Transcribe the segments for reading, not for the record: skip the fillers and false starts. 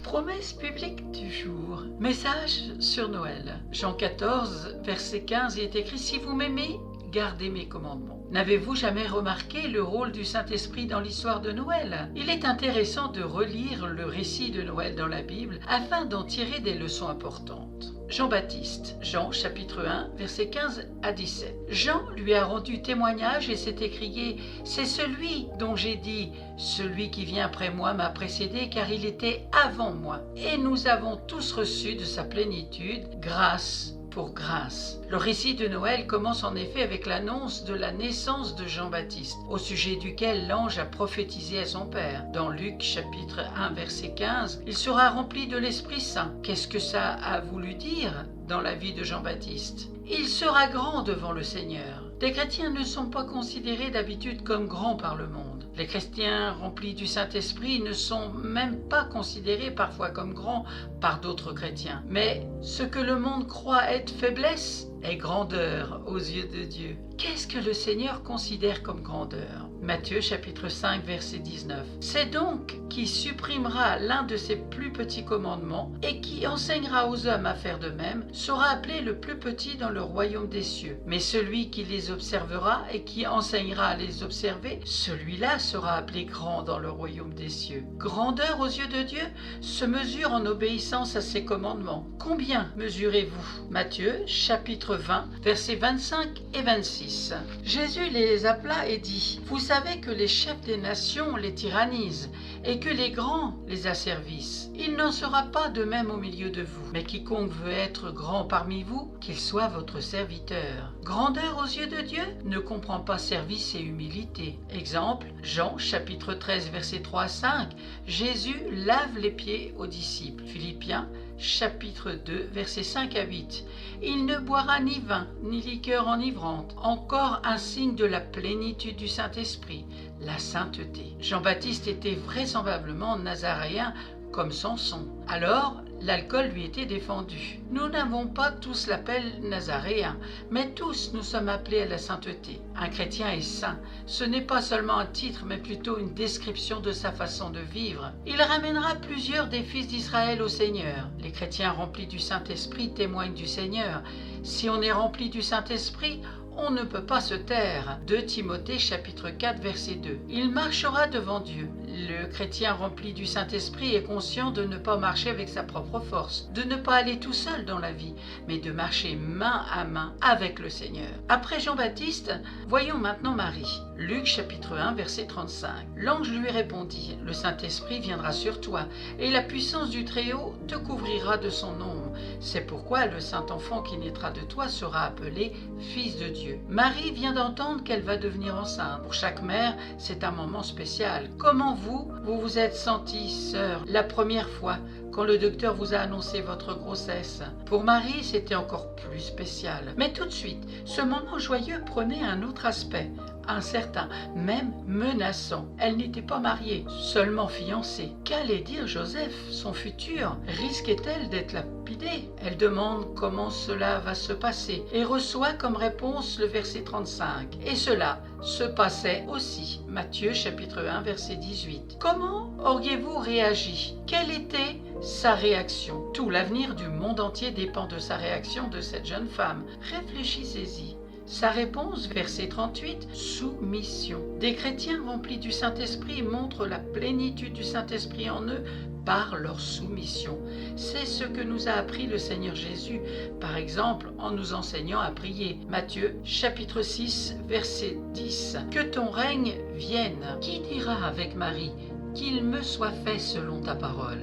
Promesse biblique du jour. Message sur Noël. Jean 14, verset 15 est écrit « Si vous m'aimez, gardez mes commandements ». N'avez-vous jamais remarqué le rôle du Saint-Esprit dans l'histoire de Noël? Il est intéressant de relire le récit de Noël dans la Bible afin d'en tirer des leçons importantes. Jean-Baptiste, Jean chapitre 1, versets 15 à 17. Jean lui a rendu témoignage et s'est écrié « C'est celui dont j'ai dit, celui qui vient après moi m'a précédé car il était avant moi. Et nous avons tous reçu de sa plénitude grâce pour grâce. » Le récit de Noël commence en effet avec l'annonce de la naissance de Jean-Baptiste, au sujet duquel l'ange a prophétisé à son père. Dans Luc chapitre 1 verset 15, il sera rempli de l'Esprit Saint. Qu'est-ce que ça a voulu dire dans la vie de Jean-Baptiste? Il sera grand devant le Seigneur. Les chrétiens ne sont pas considérés d'habitude comme grands par le monde. Les chrétiens remplis du Saint-Esprit ne sont même pas considérés parfois comme grands par d'autres chrétiens. Mais ce que le monde croit être faiblesse est grandeur aux yeux de Dieu. Qu'est-ce que le Seigneur considère comme grandeur? Matthieu chapitre 5 verset 19. C'est donc qui supprimera l'un de ses plus petits commandements et qui enseignera aux hommes à faire de même sera appelé le plus petit dans le royaume des cieux. Mais celui qui les observera et qui enseignera à les observer, celui-là sera appelé grand dans le royaume des cieux. Grandeur aux yeux de Dieu se mesure en obéissance à ses commandements. Combien mesurez-vous? Matthieu chapitre 20 versets 25 et 26. Jésus les appela et dit « Vous savez que les chefs des nations les tyrannisent et que les grands les asservissent. Il n'en sera pas de même au milieu de vous, mais quiconque veut être grand parmi vous, qu'il soit votre serviteur. » Grandeur aux yeux de Dieu ne comprend pas service et humilité. Exemple, Jean chapitre 13 versets 3 à 5, Jésus lave les pieds aux disciples. Philippiens chapitre 2 versets 5 à 8. Il ne boira ni vin ni liqueur enivrante, encore un signe de la plénitude du Saint-Esprit, la sainteté. Jean-Baptiste était vraisemblablement nazaréen comme Samson. Alors, l'alcool lui était défendu. Nous n'avons pas tous l'appel nazaréen, mais tous nous sommes appelés à la sainteté. Un chrétien est saint. Ce n'est pas seulement un titre, mais plutôt une description de sa façon de vivre. Il ramènera plusieurs des fils d'Israël au Seigneur. Les chrétiens remplis du Saint-Esprit témoignent du Seigneur. Si on est rempli du Saint-Esprit, on ne peut pas se taire. 2 Timothée chapitre 4 verset 2. Il marchera devant Dieu. Le chrétien rempli du Saint-Esprit est conscient de ne pas marcher avec sa propre force, de ne pas aller tout seul dans la vie, mais de marcher main à main avec le Seigneur. Après Jean-Baptiste, voyons maintenant Marie. Luc chapitre 1 verset 35. L'ange lui répondit, « Le Saint-Esprit viendra sur toi, et la puissance du Très-Haut te couvrira de son ombre. C'est pourquoi le Saint-Enfant qui naîtra de toi sera appelé Fils de Dieu. » Marie vient d'entendre qu'elle va devenir enceinte. Pour chaque mère, c'est un moment spécial. Comment vous vous êtes sentie, sœur, la première fois quand le docteur vous a annoncé votre grossesse? Pour Marie, c'était encore plus spécial. Mais tout de suite, ce moment joyeux prenait un autre aspect, incertain, même menaçant. Elle n'était pas mariée, seulement fiancée. Qu'allait dire Joseph, son futur? Risquait-elle d'être lapidée? Elle demande comment cela va se passer et reçoit comme réponse le verset 35. Et cela se passait aussi. Matthieu chapitre 1 verset 18. Comment auriez-vous réagi? Quelle était sa réaction? Tout l'avenir du monde entier dépend de sa réaction de cette jeune femme. Réfléchissez-y. Sa réponse, verset 38, soumission. Des chrétiens remplis du Saint-Esprit montrent la plénitude du Saint-Esprit en eux par leur soumission. C'est ce que nous a appris le Seigneur Jésus, par exemple en nous enseignant à prier. Matthieu chapitre 6, verset 10. Que ton règne vienne. Qui dira avec Marie, qu'il me soit fait selon ta parole?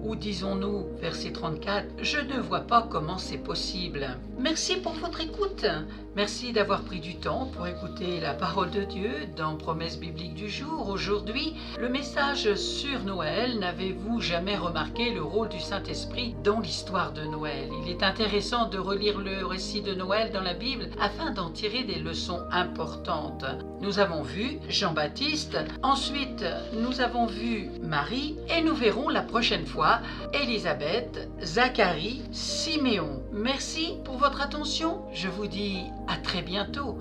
Ou disons-nous, verset 34, je ne vois pas comment c'est possible. Merci pour votre écoute. Merci d'avoir pris du temps pour écouter la parole de Dieu dans Promesse biblique du jour. Aujourd'hui, le message sur Noël. N'avez-vous jamais remarqué le rôle du Saint-Esprit dans l'histoire de Noël? Il est intéressant de relire le récit de Noël dans la Bible afin d'en tirer des leçons importantes. Nous avons vu Jean-Baptiste, ensuite nous avons vu Marie et nous verrons la prochaine fois Élisabeth, Zacharie, Siméon. Merci pour votre attention. Je vous dis à très bientôt.